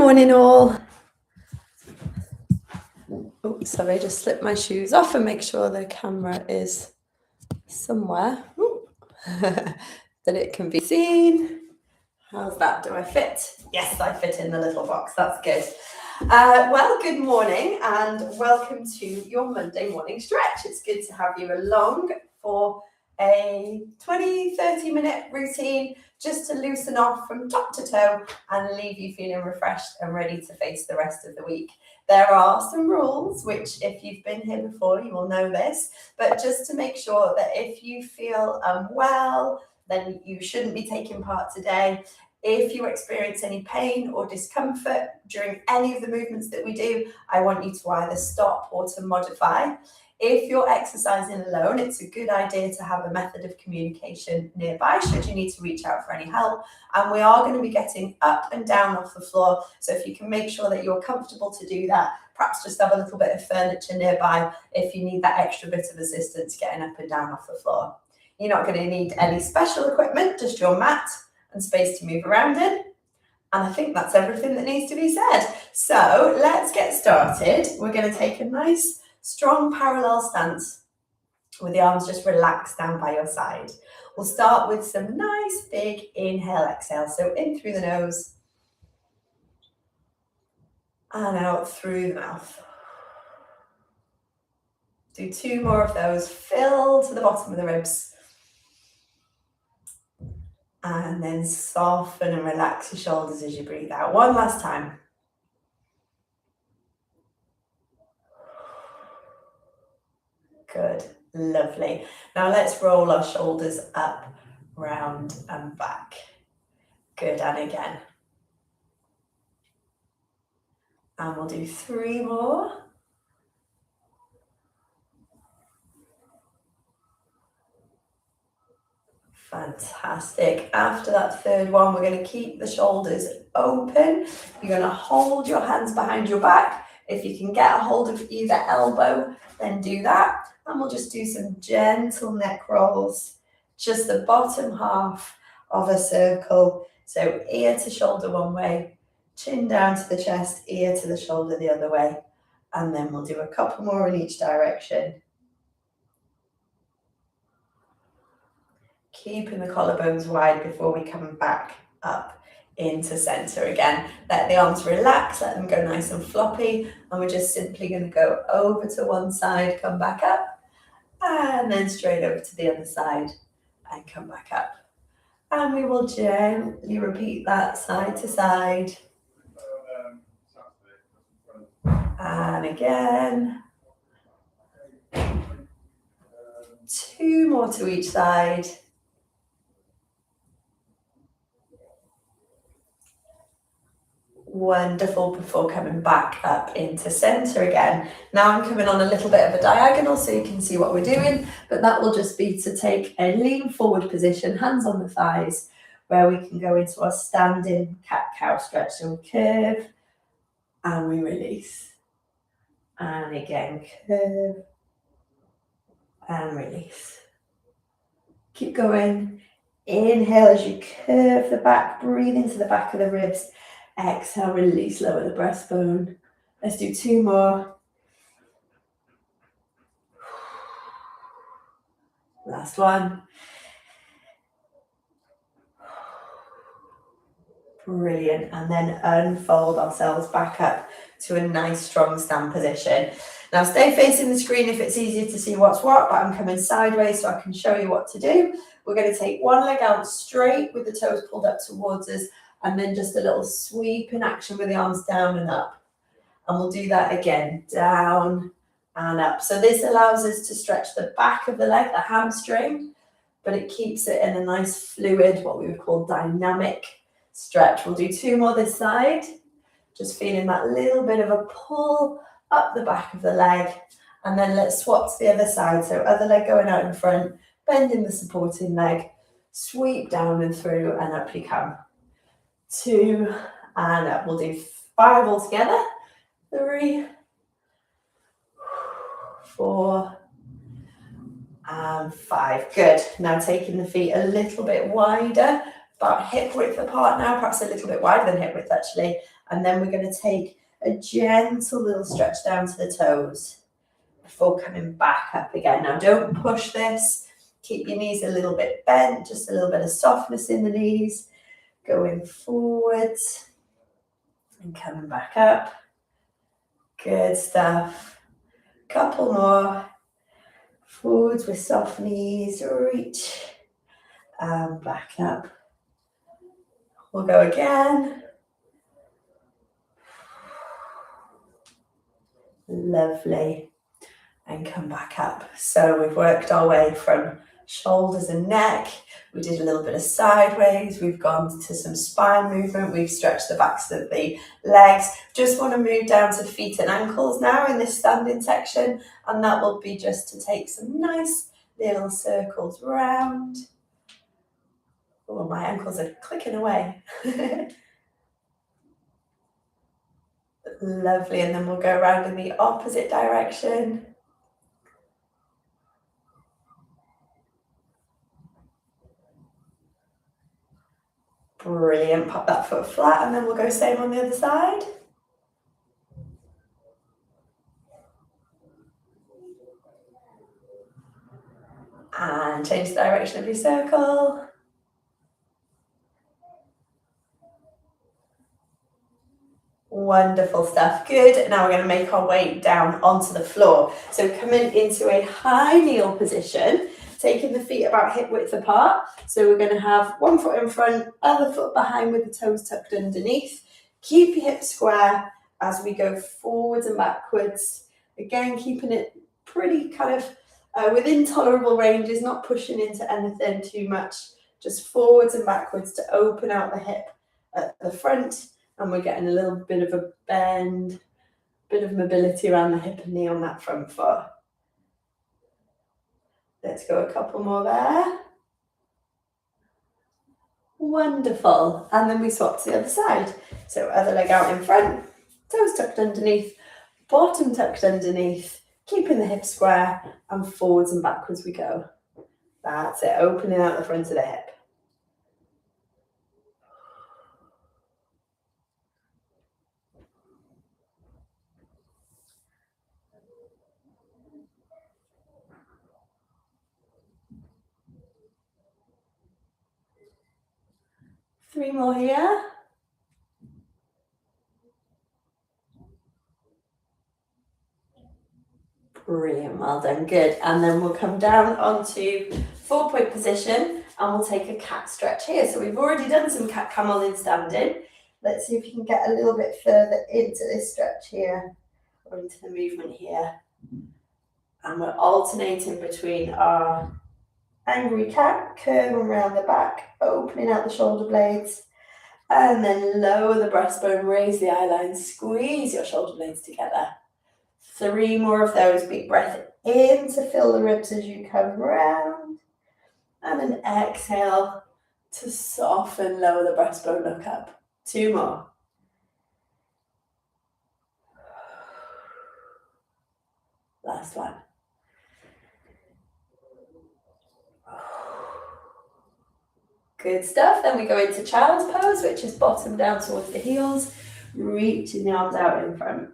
morning all. Oh, sorry, just slip my shoes off and make sure the camera is somewhere that it can be seen. How's that? Do I fit? Yes, I fit in the little box. That's good. Well, good morning and welcome to your Monday morning stretch. It's good to have you along for a 20-30 minute routine just to loosen off from top to toe and leave you feeling refreshed and ready to face the rest of the week. There are some rules, which if you've been here before, you will know this, but just to make sure that if you feel unwell, then you shouldn't be taking part today. If you experience any pain or discomfort during any of the movements that we do, I want you to either stop or to modify. If you're exercising alone, it's a good idea to have a method of communication nearby should you need to reach out for any help. And we are going to be getting up and down off the floor. So if you can make sure that you're comfortable to do that, perhaps just have a little bit of furniture nearby if you need that extra bit of assistance getting up and down off the floor. You're not going to need any special equipment, just your mat and space to move around in. And I think that's everything that needs to be said. So let's get started. We're going to take a nice strong parallel stance with the arms just relaxed down by your side. We'll start with some nice big inhale, exhale. So in through the nose and out through the mouth. Do 2 more of those. Fill to the bottom of the ribs. And then soften and relax your shoulders as you breathe out. One last time. Good, lovely. Now let's roll our shoulders up, round and back. Good, and again. And we'll do 3 more. Fantastic. After that third one, we're going to keep the shoulders open. You're going to hold your hands behind your back. If you can get a hold of either elbow, then do that. And we'll just do some gentle neck rolls, just the bottom half of a circle. So ear to shoulder one way, chin down to the chest, ear to the shoulder the other way. And then we'll do a couple more in each direction. Keeping the collarbones wide before we come back up into center again. Let the arms relax, let them go nice and floppy. And we're just simply going to go over to one side, come back up. And then straight over to the other side and come back up. And we will gently repeat that side to side. And again. 2 more to each side. Wonderful, before coming back up into center again. Now I'm coming on a little bit of a diagonal so you can see what we're doing, but that will just be to take a lean forward position, hands on the thighs, where we can go into our standing cat-cow stretch. So we curve and we release. And again, curve and release. Keep going. Inhale as you curve the back, breathe into the back of the ribs. Exhale, release, lower the breastbone. Let's do 2 more. Last one. Brilliant. And then unfold ourselves back up to a nice strong stand position. Now stay facing the screen if it's easier to see what's what, but I'm coming sideways so I can show you what to do. We're going to take one leg out straight with the toes pulled up towards us, and then just a little sweep in action with the arms down and up. And we'll do that again, down and up. So this allows us to stretch the back of the leg, the hamstring, but it keeps it in a nice fluid, what we would call dynamic stretch. We'll do 2 more this side, just feeling that little bit of a pull up the back of the leg. And then let's swap to the other side. So other leg going out in front, bending the supporting leg, sweep down and through, and up you come. 2 and up. We'll do 5 all together. 3, 4 and 5. Good. Now taking the feet a little bit wider, about hip width apart now, perhaps a little bit wider than hip width actually, And then we're going to take a gentle little stretch down to the toes before coming back up again. Now don't push this. Keep your knees a little bit bent, just a little bit of softness in the knees. Going forwards and coming back up. Good stuff. Couple more. Forwards with soft knees, reach and back up. We'll go again. Lovely. And come back up. So we've worked our way from shoulders and neck. We did a little bit of sideways. We've gone to some spine movement. We've stretched the backs of the legs. Just want to move down to feet and ankles now in this standing section. And that will be just to take some nice little circles round. Oh, my ankles are clicking away. Lovely. And then we'll go around in the opposite direction. Brilliant. Pop that foot flat and then we'll go same on the other side. And change the direction of your circle. Wonderful stuff. Good. Now we're going to make our way down onto the floor. So coming into a high kneel position, taking the feet about hip width apart. So we're going to have one foot in front, other foot behind with the toes tucked underneath. Keep your hips square as we go forwards and backwards. Again, keeping it pretty kind of within tolerable ranges, not pushing into anything too much. Just forwards and backwards to open out the hip at the front. And we're getting a little bit of a bend, bit of mobility around the hip and knee on that front foot. Let's go a couple more there. Wonderful. And then we swap to the other side. So other leg out in front, toes tucked underneath, bottom tucked underneath, keeping the hips square, and forwards and backwards we go. That's it, opening out the front of the hip. Three more here. Brilliant, well done, good. And then we'll come down onto 4-point position and we'll take a cat stretch here. So we've already done some cat camel in standing. Let's see if we can get a little bit further into this stretch here or into the movement here. And we're alternating between our angry cat, curve around the back, opening out the shoulder blades, and then lower the breastbone, raise the eye line, squeeze your shoulder blades together. 3 more of those. Big breath in to fill the ribs as you come round. And an exhale to soften, lower the breastbone, look up. 2 more. Last one. Good stuff. Then we go into child's pose, which is bottom down towards the heels, reaching the arms out in front.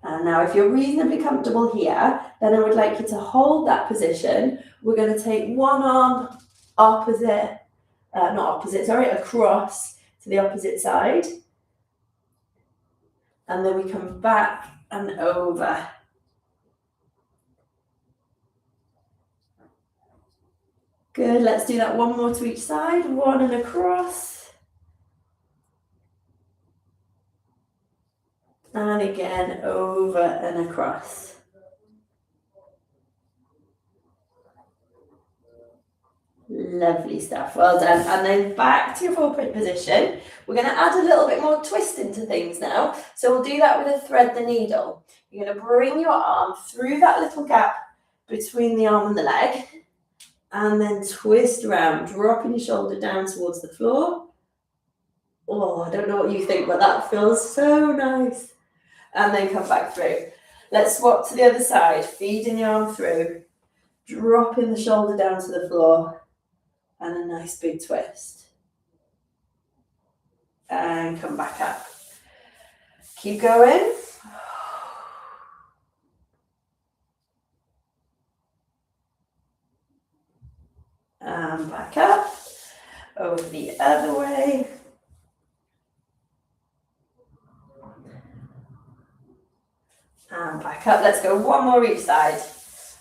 And now if you're reasonably comfortable here, then I would like you to hold that position. We're going to take one arm across to the opposite side. And then we come back and over. Good, let's do that one more to each side. One and across. And again, over and across. Lovely stuff, well done. And then back to your 4-point position. We're going to add a little bit more twist into things now. So we'll do that with a thread the needle. You're going to bring your arm through that little gap between the arm and the leg. And then twist around, dropping your shoulder down towards the floor. Oh, I don't know what you think, but that feels so nice. And then come back through. Let's swap to the other side, feeding the arm through, dropping the shoulder down to the floor, and a nice big twist. and come back up. Keep going. And back up, over the other way. And back up. Let's go one more each side. It's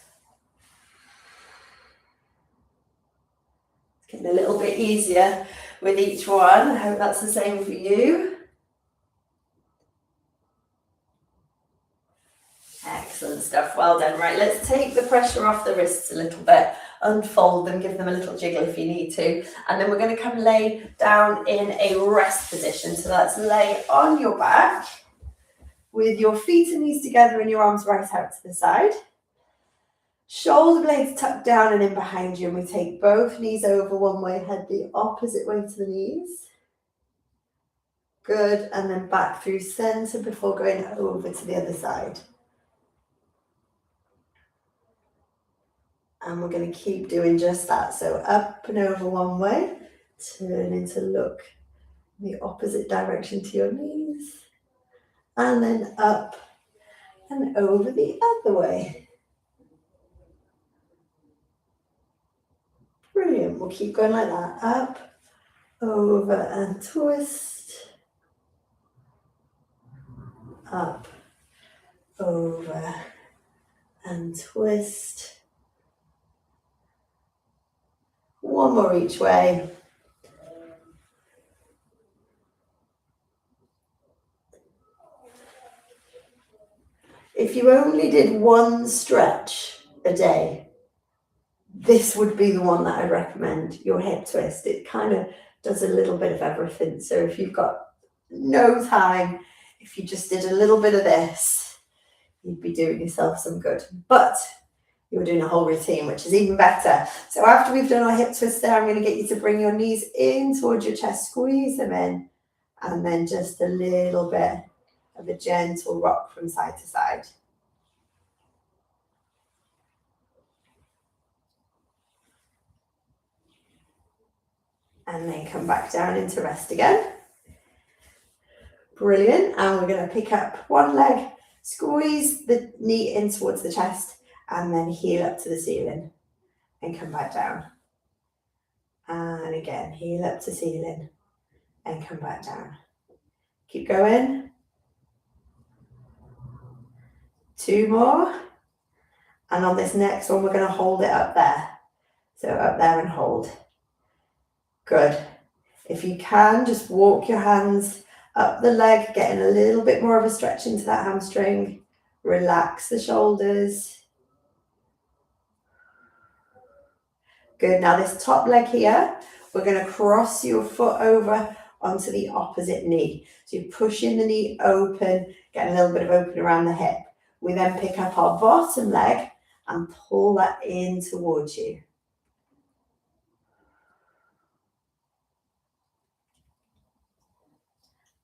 getting a little bit easier with each one. I hope that's the same for you. Excellent stuff. Well done. Right, let's take the pressure off the wrists a little bit. Unfold them, give them a little jiggle if you need to. And then we're going to come lay down in a rest position. So let's lay on your back with your feet and knees together and your arms right out to the side. Shoulder blades tucked down and in behind you, and we take both knees over one way, head the opposite way to the knees. Good, and then back through center before going over to the other side. And we're going to keep doing just that. So up and over one way, turning to look the opposite direction to your knees, and then up and over the other way. Brilliant. We'll keep going like that. Up, over and twist. Up, over and twist. One more each way. If you only did one stretch a day, this would be the one that I'd recommend, your hip twist. It kind of does a little bit of everything. So if you've got no time, if you just did a little bit of this, you'd be doing yourself some good. But you're doing a whole routine, which is even better. So after we've done our hip twist there, I'm going to get you to bring your knees in towards your chest, squeeze them in, and then just a little bit of a gentle rock from side to side. And then come back down into rest again. Brilliant. And we're going to pick up one leg, squeeze the knee in towards the chest, and then heel up to the ceiling and come back down. And again, heel up to ceiling and come back down. Keep going. 2 more. And on this next one, we're going to hold it up there. So up there and hold. Good. If you can, just walk your hands up the leg, getting a little bit more of a stretch into that hamstring. Relax the shoulders. Good. Now this top leg here, we're going to cross your foot over onto the opposite knee. So you're pushing the knee open, getting a little bit of open around the hip. We then pick up our bottom leg and pull that in towards you.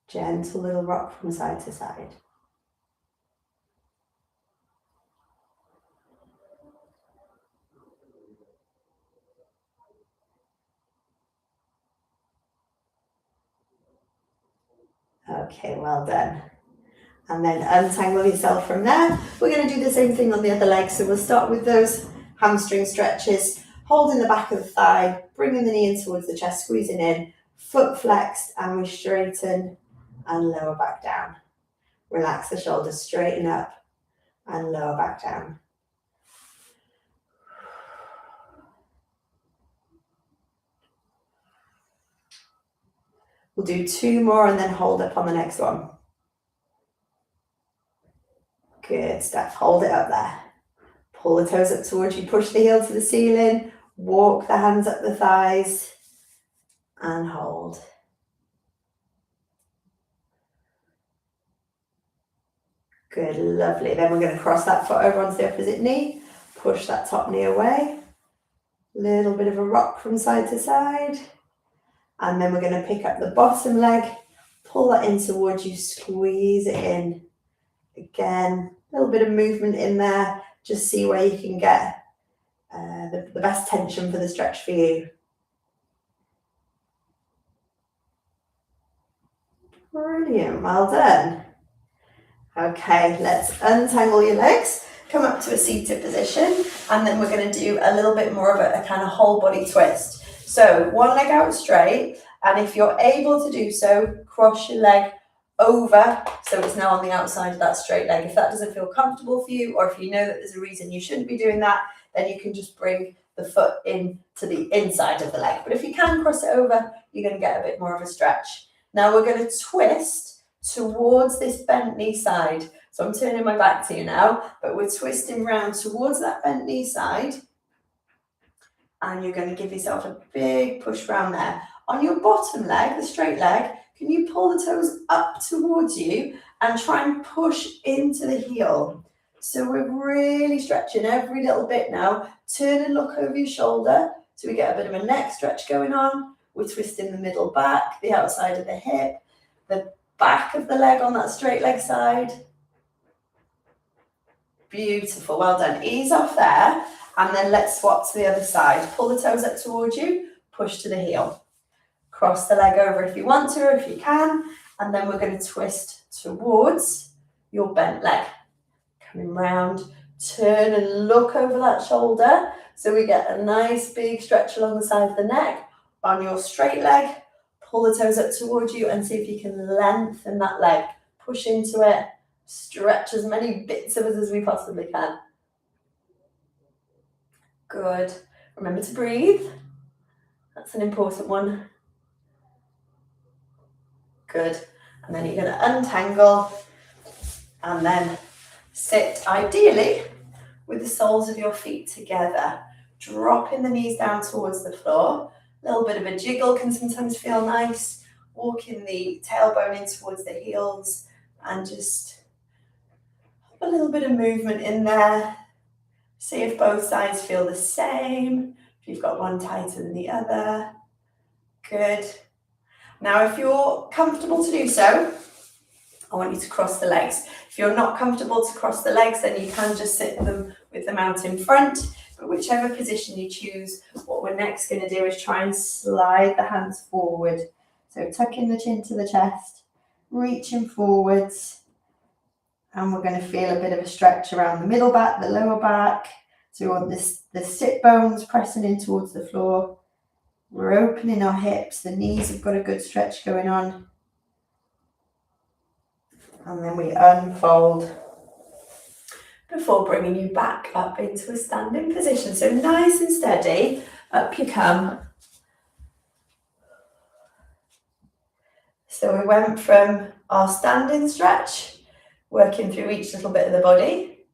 Gentle little rock from side to side. Okay, well done. And then untangle yourself from there. We're going to do the same thing on the other leg. So we'll start with those hamstring stretches, holding the back of the thigh, bringing the knee in towards the chest, squeezing in, foot flexed, and we straighten and lower back down. Relax the shoulders, straighten up and lower back down. We'll do 2 more and then hold up on the next one. Good stuff. Hold it up there. Pull the toes up towards you. Push the heel to the ceiling. Walk the hands up the thighs. And hold. Good, lovely. Then we're going to cross that foot over onto the opposite knee. Push that top knee away. Little bit of a rock from side to side. And then we're going to pick up the bottom leg. Pull that in towards you. Squeeze it in. Again, a little bit of movement in there. Just see where you can get the best tension for the stretch for you. Brilliant, well done. Okay, let's untangle your legs, come up to a seated position, and then we're going to do a little bit more of a kind of whole body twist. So one leg out straight, and if you're able to do so, cross your leg over so it's now on the outside of that straight leg. If that doesn't feel comfortable for you, or if you know that there's a reason you shouldn't be doing that, then you can just bring the foot in to the inside of the leg. But if you can cross it over, you're going to get a bit more of a stretch. Now we're going to twist towards this bent knee side. So I'm turning my back to you now, but we're twisting round towards that bent knee side. And you're going to give yourself a big push round there. On your bottom leg, the straight leg, can you pull the toes up towards you and try and push into the heel? So we're really stretching every little bit now. Turn and look over your shoulder so we get a bit of a neck stretch going on. We're twisting the middle back, the outside of the hip, the back of the leg on that straight leg side. Beautiful, well done. Ease off there, and then let's swap to the other side. Pull the toes up towards you, push to the heel. Cross the leg over if you want to or if you can, and then we're going to twist towards your bent leg. Coming round, turn and look over that shoulder so we get a nice big stretch along the side of the neck. On your straight leg, pull the toes up towards you and see if you can lengthen that leg. Push into it, stretch as many bits of it as we possibly can. Good. Remember to breathe. That's an important one. Good. And then you're going to untangle and then sit ideally with the soles of your feet together. Dropping the knees down towards the floor. A little bit of a jiggle can sometimes feel nice. Walking the tailbone in towards the heels and just a little bit of movement in there. See if both sides feel the same. If you've got one tighter than the other. Good. Now, if you're comfortable to do so, I want you to cross the legs. If you're not comfortable to cross the legs, then you can just sit them with them out in front. But whichever position you choose, what we're next going to do is try and slide the hands forward. So tucking the chin to the chest, reaching forwards. And we're going to feel a bit of a stretch around the middle back, the lower back. So we want the sit bones pressing in towards the floor. We're opening our hips. The knees have got a good stretch going on. And then we unfold before bringing you back up into a standing position. So nice and steady, up you come. So we went from our standing stretch, working through each little bit of the body.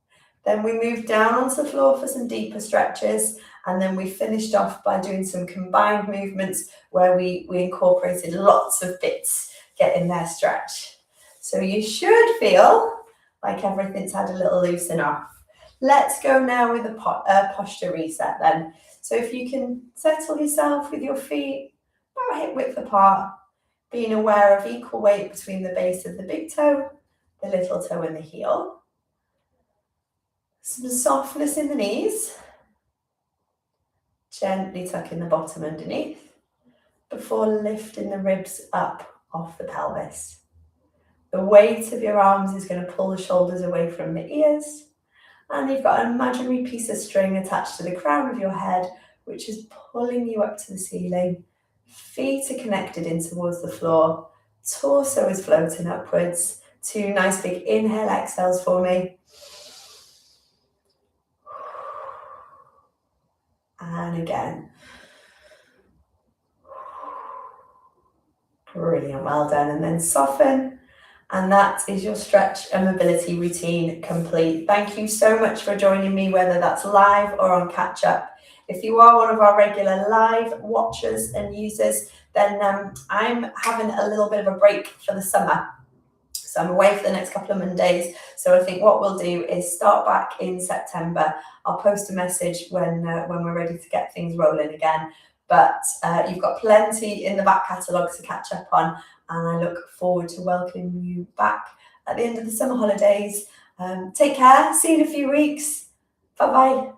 Then we moved down onto the floor for some deeper stretches. And then we finished off by doing some combined movements where we incorporated lots of bits getting their stretch. So you should feel like everything's had a little loosen off. Let's go now with a posture reset then. So if you can settle yourself with your feet about hip width apart, being aware of equal weight between the base of the big toe, the little toe and the heel. Some softness in the knees. Gently tucking the bottom underneath before lifting the ribs up off the pelvis. The weight of your arms is going to pull the shoulders away from the ears, and you've got an imaginary piece of string attached to the crown of your head, which is pulling you up to the ceiling. Feet are connected in towards the floor. Torso is floating upwards. 2 nice big inhale exhales for me. And again. Brilliant, well done. And then soften. And that is your stretch and mobility routine complete. Thank you so much for joining me, whether that's live or on catch up. If you are one of our regular live watchers and users, then I'm having a little bit of a break for the summer. So I'm away for the next couple of Mondays. So I think what we'll do is start back in September. I'll post a message when we're ready to get things rolling again. But you've got plenty in the back catalogue to catch up on. And I look forward to welcoming you back at the end of the summer holidays. Take care. See you in a few weeks. Bye-bye.